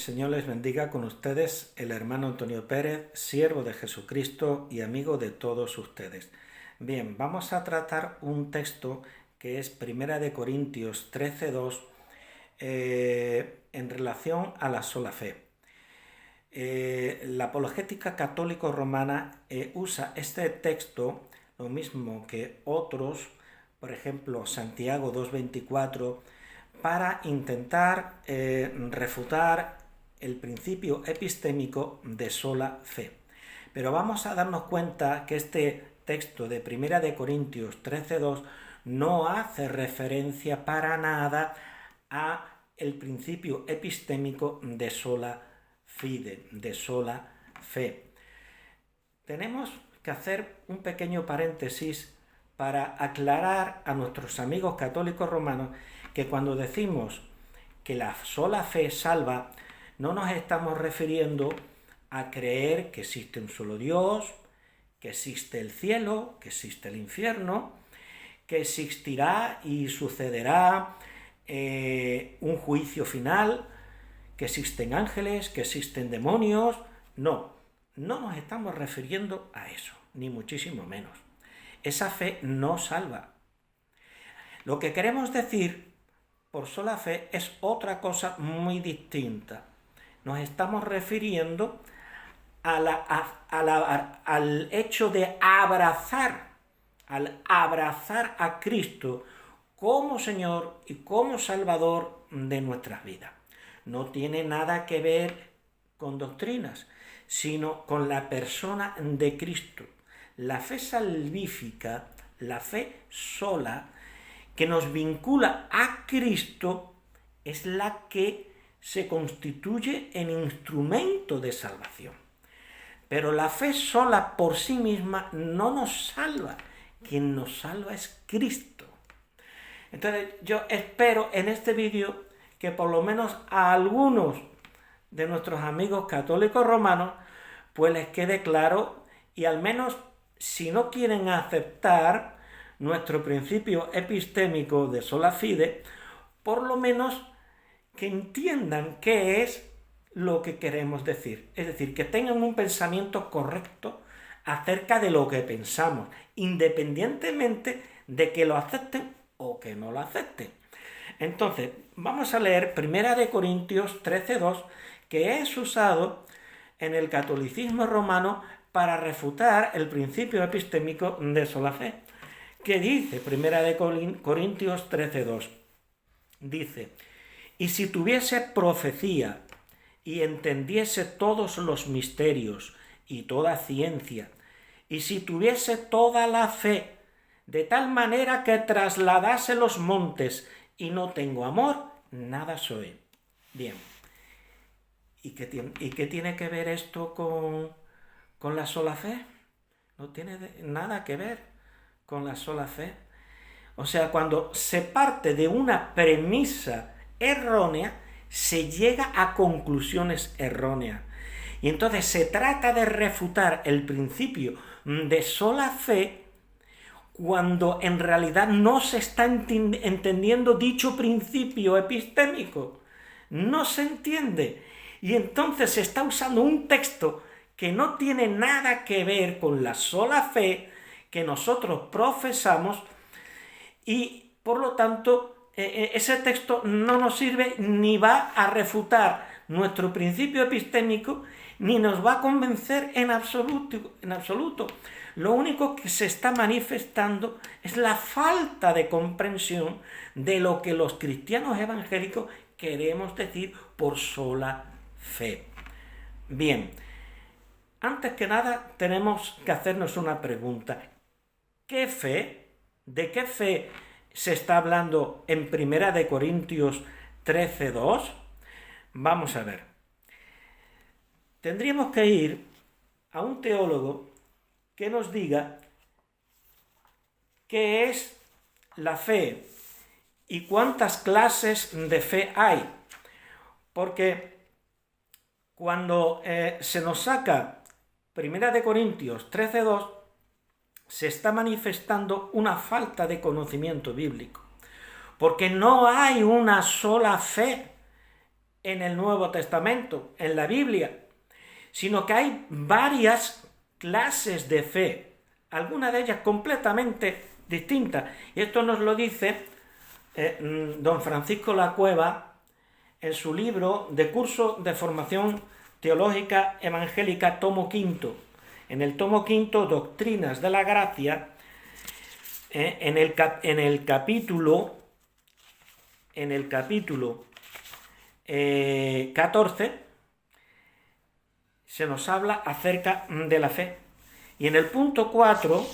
Señor les bendiga. Con ustedes el hermano Antonio Pérez, siervo de Jesucristo y amigo de todos ustedes. Bien, vamos a tratar un texto que es 1 Corintios 13:2 en relación a la sola fe. La apologética católico-romana usa este texto, lo mismo que otros, por ejemplo Santiago 2:24, para intentar refutar el principio epistémico de sola fe. Pero vamos a darnos cuenta que este texto de 1 Corintios 13:2 no hace referencia para nada a el principio epistémico de sola fide, de sola fe. Tenemos que hacer un pequeño paréntesis para aclarar a nuestros amigos católicos romanos que cuando decimos que la sola fe salva, no nos estamos refiriendo a creer que existe un solo Dios, que existe el cielo, que existe el infierno, que existirá y sucederá un juicio final, que existen ángeles, que existen demonios. No nos estamos refiriendo a eso, ni muchísimo menos. Esa fe no salva. Lo que queremos decir por sola fe es otra cosa muy distinta. Nos estamos refiriendo al hecho de abrazar a Cristo como Señor y como Salvador de nuestras vidas. No tiene nada que ver con doctrinas, sino con la persona de Cristo. La fe salvífica, la fe sola, que nos vincula a Cristo, es la que se constituye en instrumento de salvación. Pero la fe sola por sí misma no nos salva. Quien nos salva es Cristo. Entonces yo espero en este vídeo que por lo menos a algunos de nuestros amigos católicos romanos pues les quede claro, y al menos si no quieren aceptar nuestro principio epistémico de sola fide, por lo menos que entiendan qué es lo que queremos decir. Es decir, que tengan un pensamiento correcto acerca de lo que pensamos, independientemente de que lo acepten o que no lo acepten. Entonces, vamos a leer 1 Corintios 13:2, que es usado en el catolicismo romano para refutar el principio epistémico de sola fe. ¿Qué dice 1 Corintios 13:2? Dice: y si tuviese profecía y entendiese todos los misterios y toda ciencia, y si tuviese toda la fe, de tal manera que trasladase los montes, y no tengo amor, nada soy. Bien. ¿Y qué tiene que ver esto con la sola fe? No tiene nada que ver con la sola fe. O sea, cuando se parte de una premisa errónea, se llega a conclusiones erróneas. Y entonces se trata de refutar el principio de sola fe cuando en realidad no se está entendiendo dicho principio epistémico. No se entiende. Y entonces se está usando un texto que no tiene nada que ver con la sola fe que nosotros profesamos, y por lo tanto ese texto no nos sirve ni va a refutar nuestro principio epistémico ni nos va a convencer en absoluto. Lo único que se está manifestando es la falta de comprensión de lo que los cristianos evangélicos queremos decir por sola fe. Bien, antes que nada tenemos que hacernos una pregunta. ¿Qué fe? ¿De qué fe se está hablando en 1 Corintios 13:2? Vamos a ver. Tendríamos que ir a un teólogo que nos diga qué es la fe y cuántas clases de fe hay. Porque cuando se nos saca 1 Corintios 13:2, se está manifestando una falta de conocimiento bíblico. Porque no hay una sola fe en el Nuevo Testamento, en la Biblia, sino que hay varias clases de fe, algunas de ellas completamente distintas. Y esto nos lo dice don Francisco Lacueva en su libro de Curso de Formación Teológica Evangélica, tomo quinto. En el tomo quinto, Doctrinas de la Gracia, en el capítulo 14, se nos habla acerca de la fe. Y en el punto 4,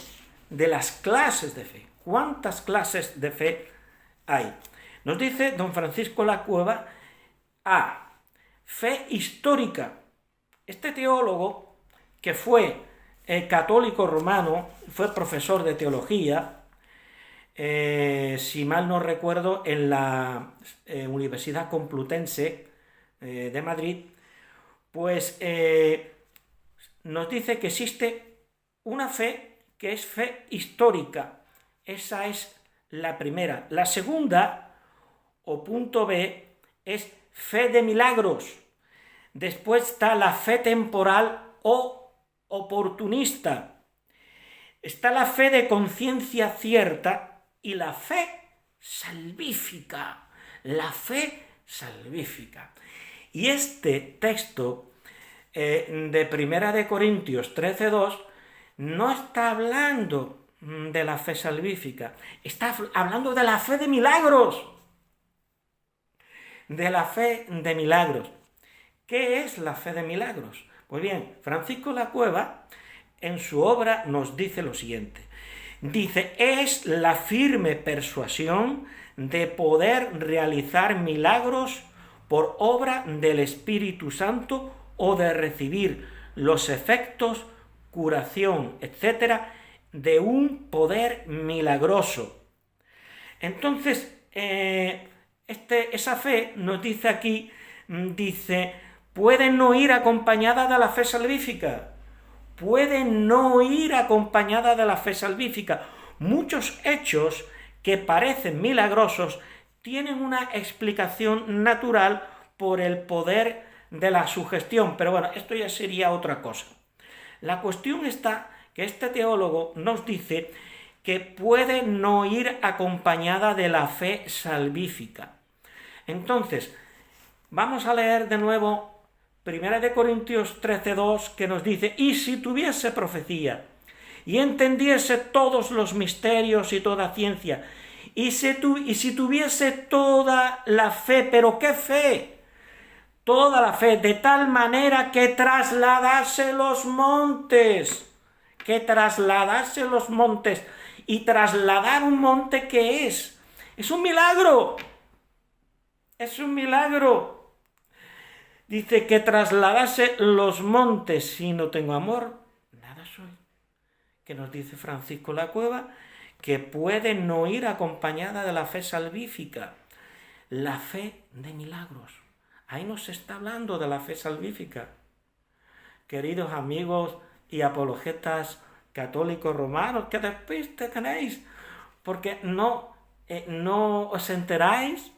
de las clases de fe. ¿Cuántas clases de fe hay? Nos dice don Francisco Lacueva: A, fe histórica. Este teólogo, que fue católico romano, fue profesor de teología, si mal no recuerdo, en la Universidad Complutense de Madrid, pues nos dice que existe una fe que es fe histórica. Esa es la primera. La segunda, o punto B, es fe de milagros. Después está la fe temporal o oportunista. Está la fe de conciencia cierta y la fe salvífica. La fe salvífica. Y este texto de Primera de Corintios 13:2 no está hablando de la fe salvífica, está hablando de la fe de milagros. De la fe de milagros. ¿Qué es la fe de milagros? Pues bien, Francisco Lacueva en su obra nos dice lo siguiente. Dice: es la firme persuasión de poder realizar milagros por obra del Espíritu Santo o de recibir los efectos, curación, etcétera, de un poder milagroso. Entonces, esa fe nos dice aquí, puede no ir acompañada de la fe salvífica. Puede no ir acompañada de la fe salvífica. Muchos hechos que parecen milagrosos tienen una explicación natural por el poder de la sugestión. Pero bueno, esto ya sería otra cosa. La cuestión está que este teólogo nos dice que puede no ir acompañada de la fe salvífica. Entonces, vamos a leer de nuevo 1 Corintios 13:2, que nos dice: y si tuviese profecía, y entendiese todos los misterios y toda ciencia, y si tuviese toda la fe, ¿pero qué fe? Toda la fe, de tal manera que trasladase los montes. Que trasladase los montes. Y trasladar un monte, ¿qué es? Es un milagro. Es un milagro. Dice que trasladase los montes. Si no tengo amor, nada soy. Que nos dice Francisco Lacueva que puede no ir acompañada de la fe salvífica. La fe de milagros. Ahí nos está hablando de la fe salvífica. Queridos amigos y apologetas católicos romanos, ¿qué despiste tenéis? Porque no os enteráis,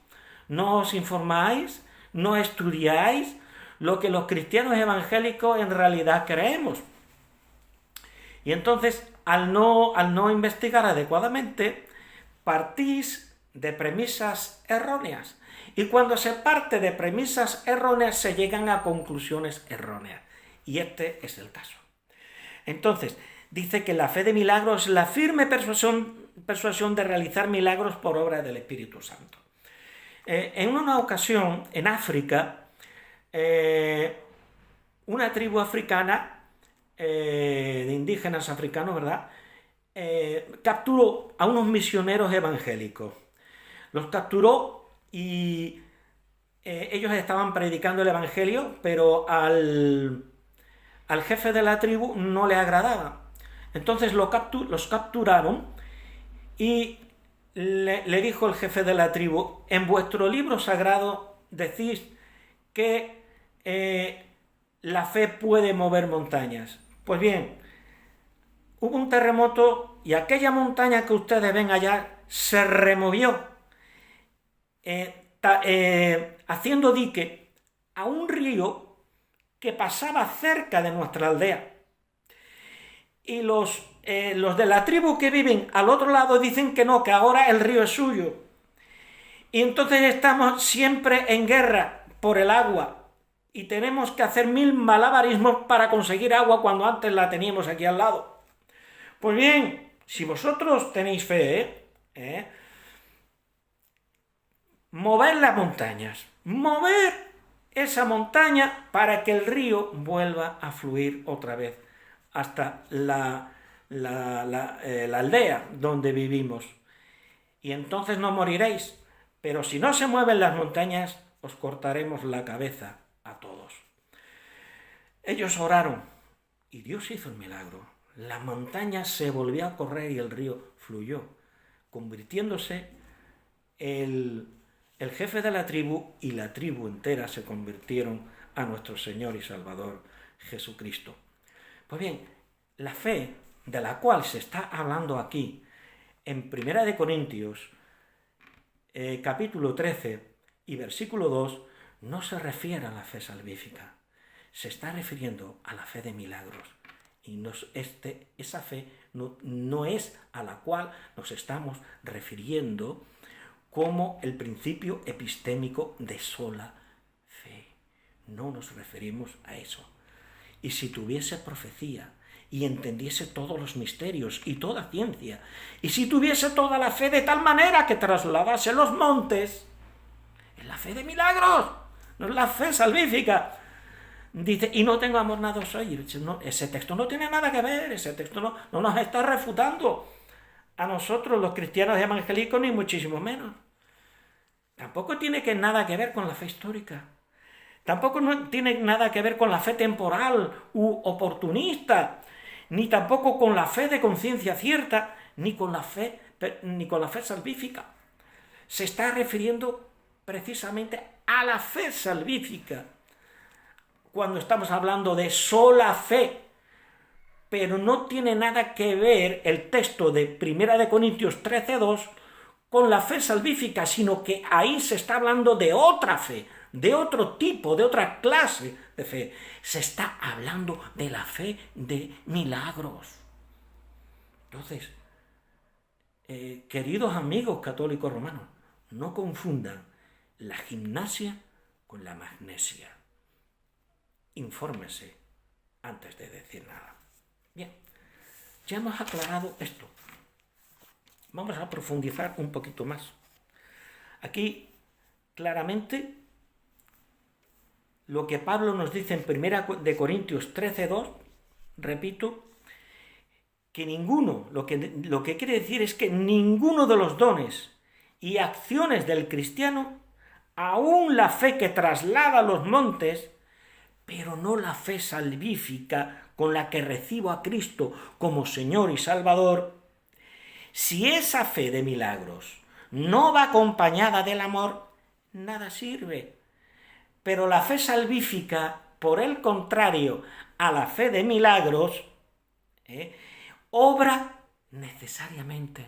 no os informáis, no estudiáis lo que los cristianos evangélicos en realidad creemos. Y entonces, al no investigar adecuadamente, partís de premisas erróneas. Y cuando se parte de premisas erróneas, se llegan a conclusiones erróneas. Y este es el caso. Entonces, dice que la fe de milagros es la firme persuasión de realizar milagros por obra del Espíritu Santo. En una ocasión, en África, una tribu africana, de indígenas africanos, ¿verdad?, capturó a unos misioneros evangélicos. Los capturó y ellos estaban predicando el evangelio, pero al jefe de la tribu no le agradaba. Entonces los capturaron y le dijo el jefe de la tribu: en vuestro libro sagrado decís que la fe puede mover montañas. Pues bien, hubo un terremoto y aquella montaña que ustedes ven allá se removió, haciendo dique a un río que pasaba cerca de nuestra aldea. Y los de la tribu que viven al otro lado dicen que no, que ahora el río es suyo. Y entonces estamos siempre en guerra por el agua y tenemos que hacer 1000 malabarismos para conseguir agua cuando antes la teníamos aquí al lado. Pues bien, si vosotros tenéis fe, mover las montañas, mover esa montaña para que el río vuelva a fluir otra vez hasta la aldea donde vivimos. Y entonces no moriréis, pero si no se mueven las montañas, os cortaremos la cabeza a todos. Ellos oraron y Dios hizo el milagro. La montaña se volvió a correr y el río fluyó, convirtiéndose el jefe de la tribu y la tribu entera se convirtieron a nuestro Señor y Salvador Jesucristo. Pues bien, la fe de la cual se está hablando aquí en 1 Corintios capítulo 13 y versículo 2 no se refiere a la fe salvífica, se está refiriendo a la fe de milagros. Y esa fe no es a la cual nos estamos refiriendo como el principio epistémico de sola fe. No nos referimos a eso. Y si tuviese profecía y entendiese todos los misterios y toda ciencia, y si tuviese toda la fe de tal manera que trasladase los montes, es la fe de milagros, no es la fe salvífica. Dice, y no tengo amor nada os oír. No, ese texto no tiene nada que ver, ese texto no nos está refutando a nosotros los cristianos evangélicos, ni muchísimo menos. Tampoco tiene nada que ver con la fe histórica. Tampoco tiene nada que ver con la fe temporal u oportunista, ni tampoco con la fe de conciencia cierta, ni con la fe salvífica. Se está refiriendo precisamente a la fe salvífica cuando estamos hablando de sola fe, pero no tiene nada que ver el texto de 1 Corintios 13:2 con la fe salvífica, sino que ahí se está hablando de otra fe, de otro tipo, de otra clase de fe. Se está hablando de la fe de milagros. Entonces, queridos amigos católicos romanos, no confundan la gimnasia con la magnesia. Infórmese antes de decir nada. Bien, ya hemos aclarado esto. Vamos a profundizar un poquito más. Aquí, claramente, lo que Pablo nos dice en 1 Corintios 13:2, repito, que lo que quiere decir es que ninguno de los dones y acciones del cristiano, aún la fe que traslada los montes, pero no la fe salvífica con la que recibo a Cristo como Señor y Salvador, si esa fe de milagros no va acompañada del amor, nada sirve. Pero la fe salvífica, por el contrario a la fe de milagros, obra necesariamente.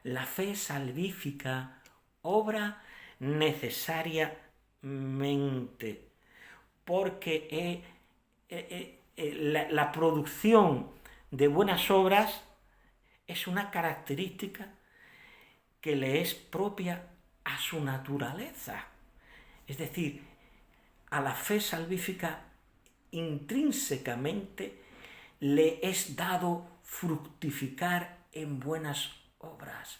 La fe salvífica obra necesariamente, porque la producción de buenas obras es una característica que le es propia a su naturaleza. Es decir, a la fe salvífica intrínsecamente le es dado fructificar en buenas obras.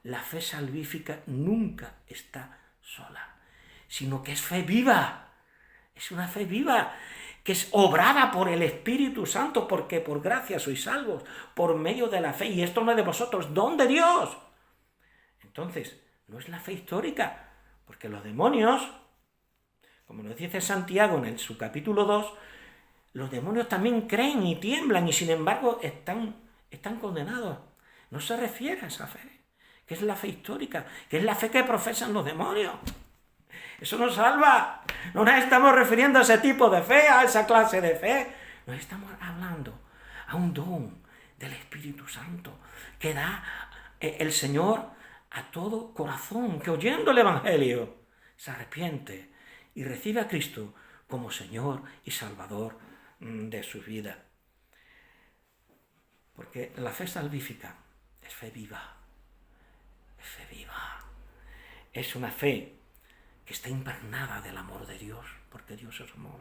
La fe salvífica nunca está sola, sino que es fe viva. Es una fe viva, que es obrada por el Espíritu Santo, porque por gracia sois salvos, por medio de la fe. Y esto no es de vosotros, don de Dios. Entonces, no es la fe histórica, porque los demonios, como nos dice Santiago en su capítulo 2, los demonios también creen y tiemblan y sin embargo están condenados. No se refiere a esa fe, que es la fe histórica, que es la fe que profesan los demonios. Eso nos salva. No nos estamos refiriendo a ese tipo de fe, a esa clase de fe. Nos estamos hablando a un don del Espíritu Santo que da el Señor a todo corazón que oyendo el Evangelio se arrepiente y recibe a Cristo como Señor y Salvador de su vida. Porque la fe salvífica es fe viva, es fe viva. Es una fe que está impregnada del amor de Dios, porque Dios es amor.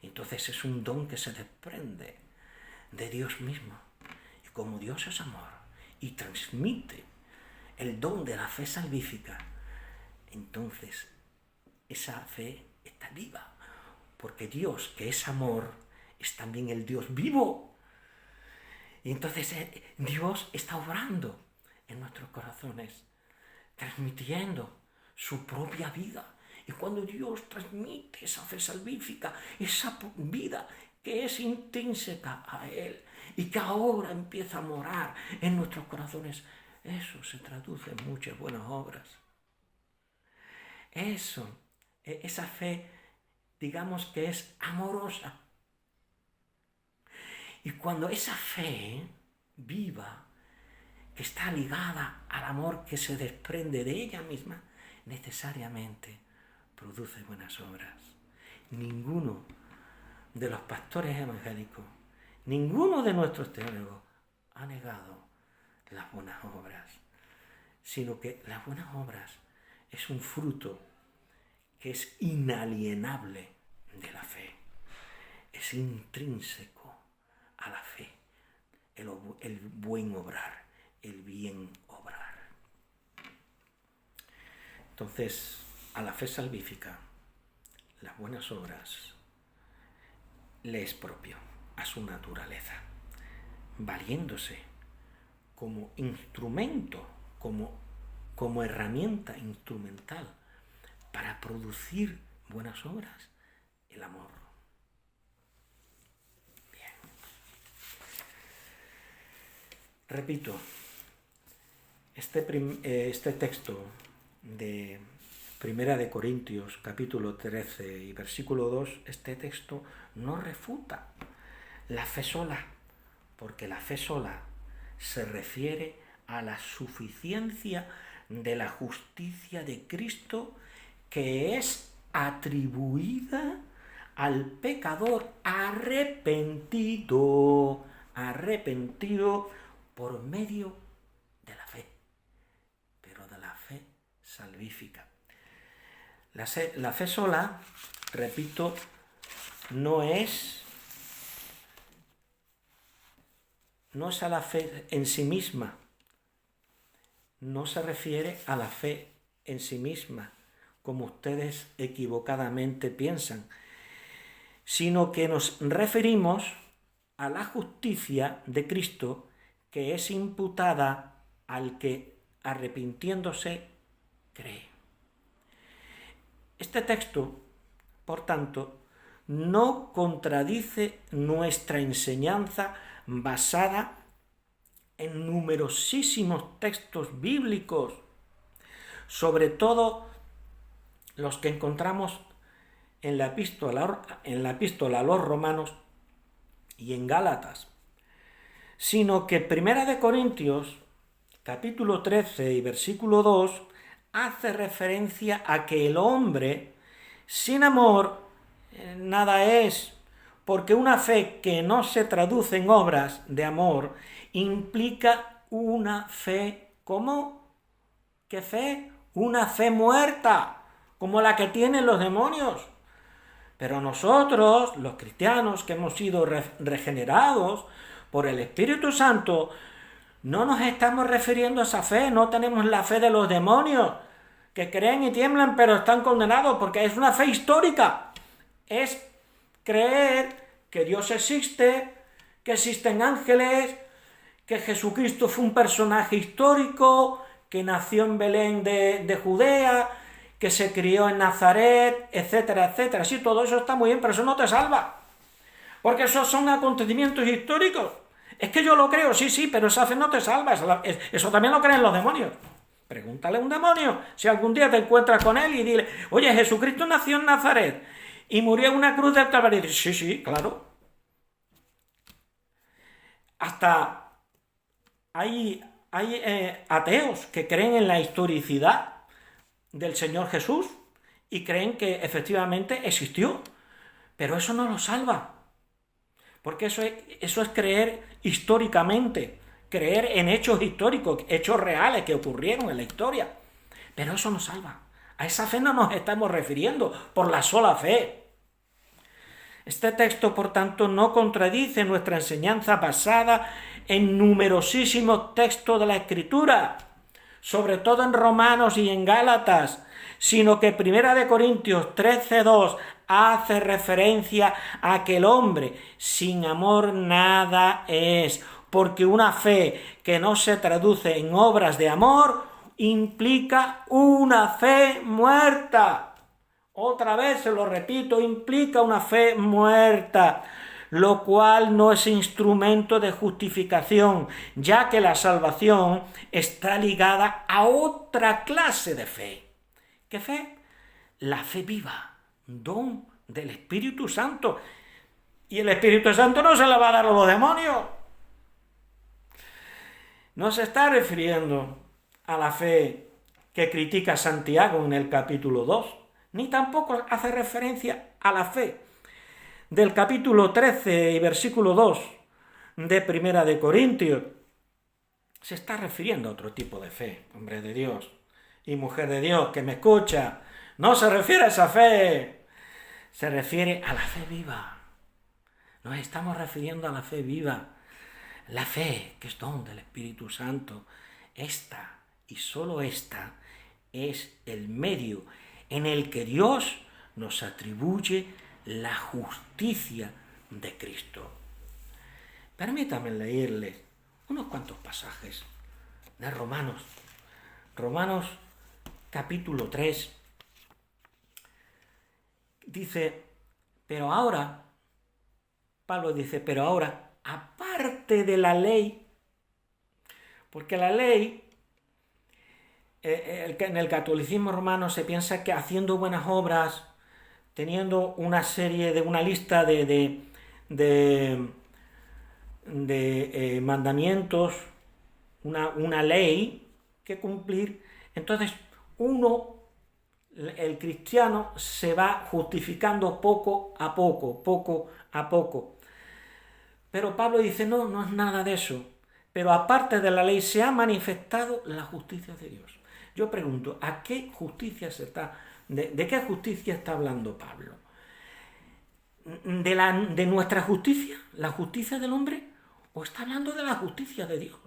Entonces es un don que se desprende de Dios mismo. Y como Dios es amor y transmite el don de la fe salvífica, entonces esa fe está viva, porque Dios, que es amor, es también el Dios vivo. Y entonces Dios está obrando en nuestros corazones, transmitiendo su propia vida. Y cuando Dios transmite esa fe salvífica, esa vida que es intrínseca a Él y que ahora empieza a morar en nuestros corazones, eso se traduce en muchas buenas obras. Esa fe, digamos que es amorosa. Y cuando esa fe viva, que está ligada al amor que se desprende de ella misma, necesariamente produce buenas obras. Ninguno de los pastores evangélicos, ninguno de nuestros teólogos ha negado las buenas obras, sino que las buenas obras es un fruto que es inalienable de la fe, es intrínseco a la fe, el buen obrar, el bien obrar. Entonces, a la fe salvífica, las buenas obras le es propio a su naturaleza, valiéndose como instrumento, como herramienta instrumental para producir buenas obras, el amor. Bien. Repito, este texto de Primera de Corintios, capítulo 13 y versículo 2, este texto no refuta la fe sola, porque la fe sola se refiere a la suficiencia de la justicia de Cristo que es atribuida al pecador arrepentido por medio de la fe, pero de la fe salvífica. La fe sola, repito, no es a la fe en sí misma, no se refiere a la fe en sí misma, como ustedes equivocadamente piensan, sino que nos referimos a la justicia de Cristo que es imputada al que, arrepintiéndose, cree. Este texto, por tanto, no contradice nuestra enseñanza basada en numerosísimos textos bíblicos, sobre todo los que encontramos en la epístola a los Romanos y en Gálatas, sino que Primera de Corintios, capítulo 13 y versículo 2, hace referencia a que el hombre sin amor nada es, porque una fe que no se traduce en obras de amor implica una fe, ¿cómo? ¿Qué fe? Una fe muerta, como la que tienen los demonios. Pero nosotros, los cristianos que hemos sido regenerados por el Espíritu Santo, no nos estamos refiriendo a esa fe, no tenemos la fe de los demonios, que creen y tiemblan pero están condenados, porque es una fe histórica. Es creer que Dios existe, que existen ángeles, que Jesucristo fue un personaje histórico, que nació en Belén de Judea, que se crió en Nazaret, etcétera, etcétera. Sí, todo eso está muy bien, pero eso no te salva, porque esos son acontecimientos históricos. Es que yo lo creo, sí, pero esa fe no te salva, eso también lo creen los demonios. Pregúntale a un demonio si algún día te encuentras con él y dile, oye, Jesucristo nació en Nazaret y murió en una cruz del Calvario. Sí, claro. Hasta hay ateos que creen en la historicidad del Señor Jesús y creen que efectivamente existió, pero eso no lo salva, porque eso es creer históricamente, creer en hechos históricos, hechos reales que ocurrieron en la historia, pero eso no salva. A esa fe no nos estamos refiriendo por la sola fe. Este texto, por tanto, no contradice nuestra enseñanza basada en numerosísimos textos de la Escritura, sobre todo en Romanos y en Gálatas, sino que 1 Corintios 13:2 hace referencia a que el hombre sin amor nada es, porque una fe que no se traduce en obras de amor implica una fe muerta. Otra vez se lo repito, implica una fe muerta, lo cual no es instrumento de justificación, ya que la salvación está ligada a otra clase de fe. ¿Qué fe? La fe viva, don del Espíritu Santo. Y el Espíritu Santo no se la va a dar a los demonios. No se está refiriendo a la fe que critica Santiago en el capítulo 2, ni tampoco hace referencia a la fe del capítulo 13 y versículo 2 de 1 Corintios. Se está refiriendo a otro tipo de fe, hombre de Dios y mujer de Dios que me escucha. No se refiere a esa fe, se refiere a la fe viva. Nos estamos refiriendo a la fe viva, la fe que es don del Espíritu Santo. Esta y solo esta es el medio en el que Dios nos atribuye la justicia de Cristo. Permítanme leerles unos cuantos pasajes de Romanos. Romanos capítulo 3 dice, Pablo dice, pero ahora, aparte de la ley, porque la ley, en el catolicismo romano se piensa que haciendo buenas obras, teniendo una lista de mandamientos, una ley que cumplir, entonces el cristiano se va justificando poco a poco. Pero Pablo dice, no es nada de eso. Pero aparte de la ley se ha manifestado la justicia de Dios. Yo pregunto, ¿a qué justicia de qué justicia está hablando Pablo? ¿De nuestra justicia? ¿La justicia del hombre? ¿O está hablando de la justicia de Dios?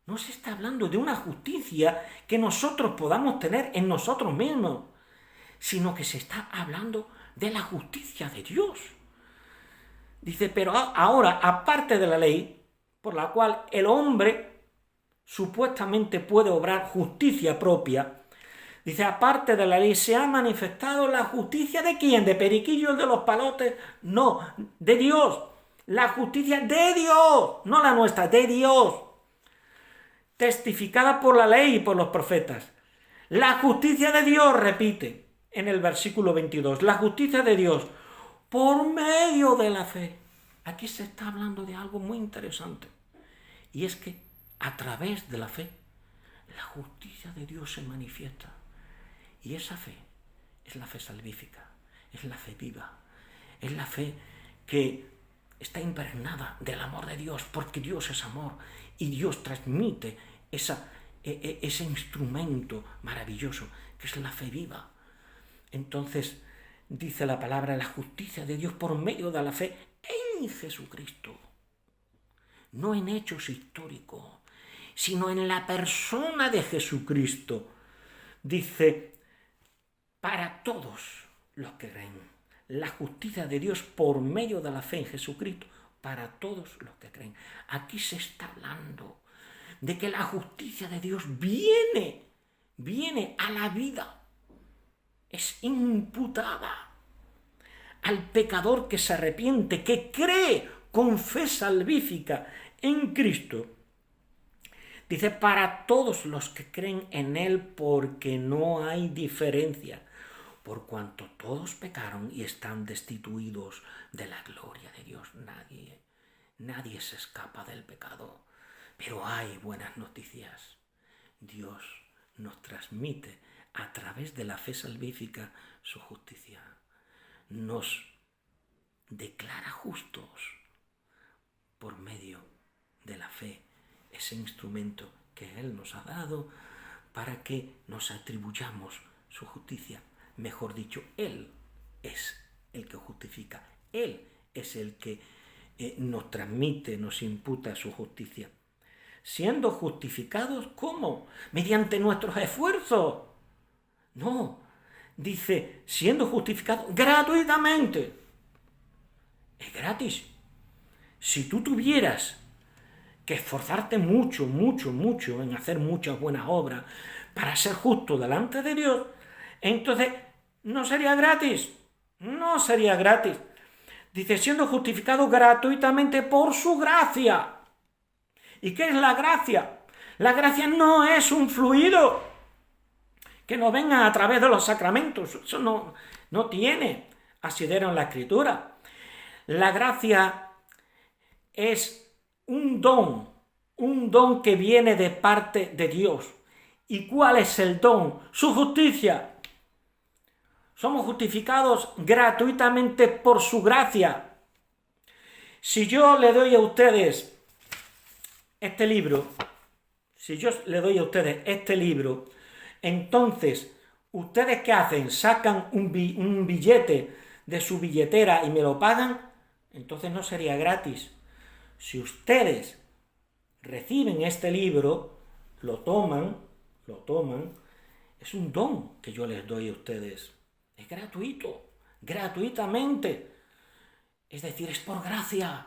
No se está hablando de una justicia que nosotros podamos tener en nosotros mismos, sino que se está hablando de la justicia de Dios. Dice, pero ahora, aparte de la ley, por la cual el hombre supuestamente puede obrar justicia propia, dice, aparte de la ley se ha manifestado la justicia ¿de quién? ¿De Periquillo, el de los palotes? No, de Dios. La justicia de Dios, no la nuestra, de Dios. Testificada por la ley y por los profetas. La justicia de Dios, repite en el versículo 22, la justicia de Dios por medio de la fe. Aquí se está hablando de algo muy interesante. Y es que a través de la fe, la justicia de Dios se manifiesta. Y esa fe es la fe salvífica, es la fe viva, es la fe que está impregnada del amor de Dios, porque Dios es amor y Dios transmite ese instrumento maravilloso que es la fe viva. Entonces dice la palabra, la justicia de Dios por medio de la fe en Jesucristo, no en hechos históricos, sino en la persona de Jesucristo. Dice, para todos los que creen, la justicia de Dios por medio de la fe en Jesucristo, para todos los que creen. Aquí se está hablando de que la justicia de Dios viene a la vida, es imputada al pecador que se arrepiente, que cree con fe salvífica en Cristo. Dice, para todos los que creen en Él, porque no hay diferencia, por cuanto todos pecaron y están destituidos de la gloria de Dios. Nadie se escapa del pecado, pero hay buenas noticias. Dios nos transmite a través de la fe salvífica su justicia. Nos declara justos por medio de la fe, ese instrumento que Él nos ha dado para que nos atribuyamos su justicia. Mejor dicho, Él es el que justifica. Él es el que nos transmite, nos imputa su justicia. Siendo justificados, ¿cómo? Mediante nuestros esfuerzos. No, dice, siendo justificados gratuitamente. Es gratis. Si tú tuvieras que esforzarte mucho en hacer muchas buenas obras para ser justo delante de Dios, entonces no sería gratis. No sería gratis. Dice, siendo justificado gratuitamente por su gracia. ¿Y qué es la gracia? La gracia no es un fluido que nos venga a través de los sacramentos. Eso no tiene asidero en la Escritura. La gracia es un don que viene de parte de Dios. ¿Y cuál es el don? Su justicia. Somos justificados gratuitamente por su gracia. Si yo le doy a ustedes este libro, entonces, ¿ustedes qué hacen? ¿Sacan un billete de su billetera y me lo pagan? Entonces no sería gratis. Si ustedes reciben este libro, lo toman, es un don que yo les doy a ustedes. Es gratuito, gratuitamente. Es decir, es por gracia.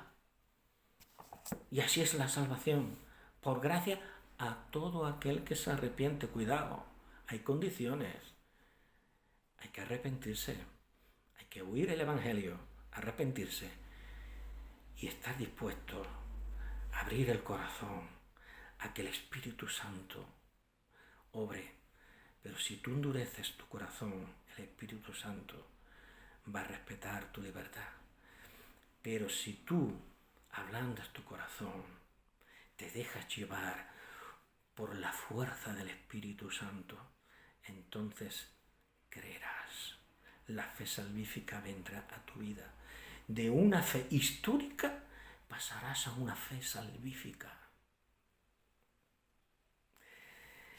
Y así es la salvación. Por gracia a todo aquel que se arrepiente. Cuidado, hay condiciones. Hay que arrepentirse. Hay que huir el Evangelio, arrepentirse. Y estar dispuesto a abrir el corazón a que el Espíritu Santo obre. Pero si tú endureces tu corazón, el Espíritu Santo va a respetar tu libertad. Pero si tú ablandas tu corazón, te dejas llevar por la fuerza del Espíritu Santo, entonces creerás. La fe salvífica vendrá a tu vida. De una fe histórica pasarás a una fe salvífica.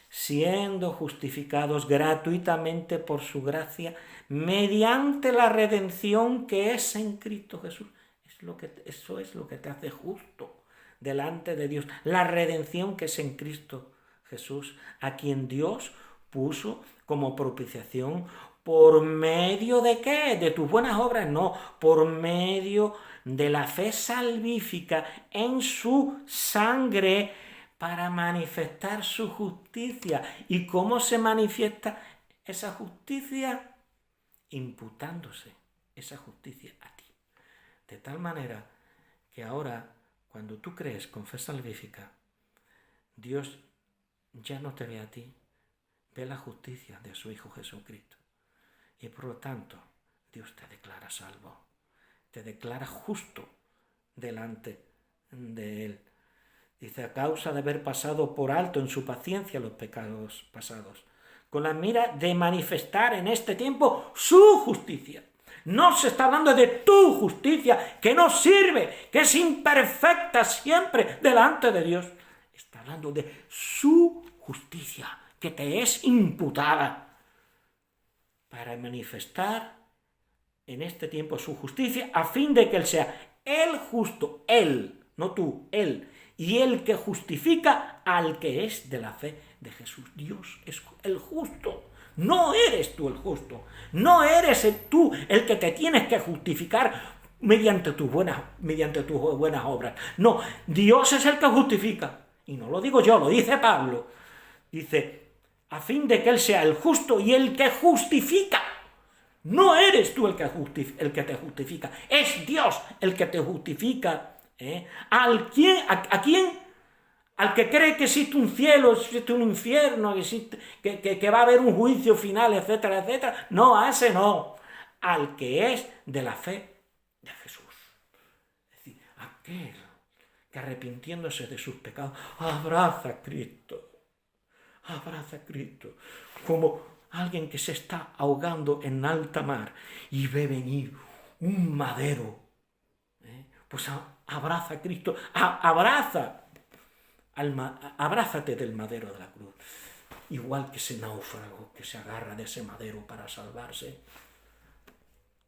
Siendo justificados gratuitamente por su gracia, mediante la redención que es en Cristo Jesús. Eso es lo que te hace justo delante de Dios. La redención que es en Cristo Jesús, a quien Dios puso como propiciación. ¿Por medio de qué? ¿De tus buenas obras? No, por medio de la fe salvífica en su sangre, para manifestar su justicia. ¿Y cómo se manifiesta esa justicia? Imputándose esa justicia a ti. De tal manera que ahora, cuando tú crees con fe salvífica, Dios ya no te ve a ti, ve la justicia de su Hijo Jesucristo. Y por lo tanto, Dios te declara salvo, te declara justo delante de Él. Dice, a causa de haber pasado por alto en su paciencia los pecados pasados, con la mira de manifestar en este tiempo su justicia. No se está hablando de tu justicia, que no sirve, que es imperfecta siempre delante de Dios. Está hablando de su justicia, que te es imputada, para manifestar en este tiempo su justicia, a fin de que Él sea el justo, Él, no tú, Él, y el que justifica al que es de la fe de Jesús. Dios es el justo. No eres tú el justo. No eres tú el que te tienes que justificar mediante tus buenas obras. No, Dios es el que justifica. Y no lo digo yo, lo dice Pablo. Dice, a fin de que Él sea el justo y el que justifica. No eres tú el que te justifica. Es Dios el que te justifica. ¿A quién? Al que cree que existe un cielo, existe un infierno, que va a haber un juicio final, etcétera, etcétera. No, a ese no. Al que es de la fe de Jesús. Es decir, aquel que arrepintiéndose de sus pecados, abraza a Cristo. Abraza a Cristo. Como alguien que se está ahogando en alta mar y ve venir un madero, pues abraza a Cristo, abrázate del madero de la cruz. Igual que ese náufrago que se agarra de ese madero para salvarse.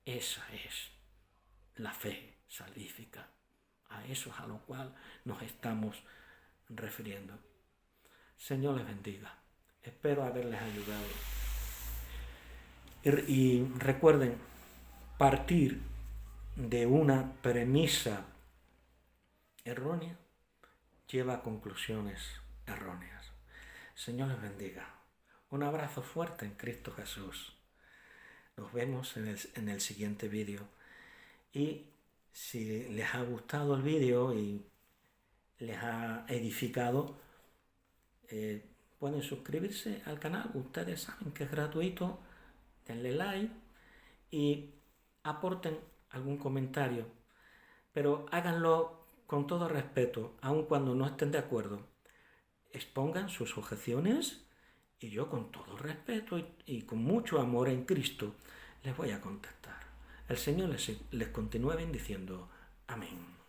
Esa es la fe salvífica. A eso es a lo cual nos estamos refiriendo. Señor les bendiga. Espero haberles ayudado. Y recuerden, partir de una premisa errónea lleva a conclusiones erróneas. Señor les bendiga. Un abrazo fuerte en Cristo Jesús. Nos vemos en el siguiente vídeo. Y si les ha gustado el vídeo y les ha edificado, pueden suscribirse al canal. Ustedes saben que es gratuito. Denle like y aporten algún comentario. Pero háganlo con todo respeto, aun cuando no estén de acuerdo. Expongan sus objeciones y yo con todo respeto y con mucho amor en Cristo les voy a contestar. El Señor les continúe bendiciendo. Amén.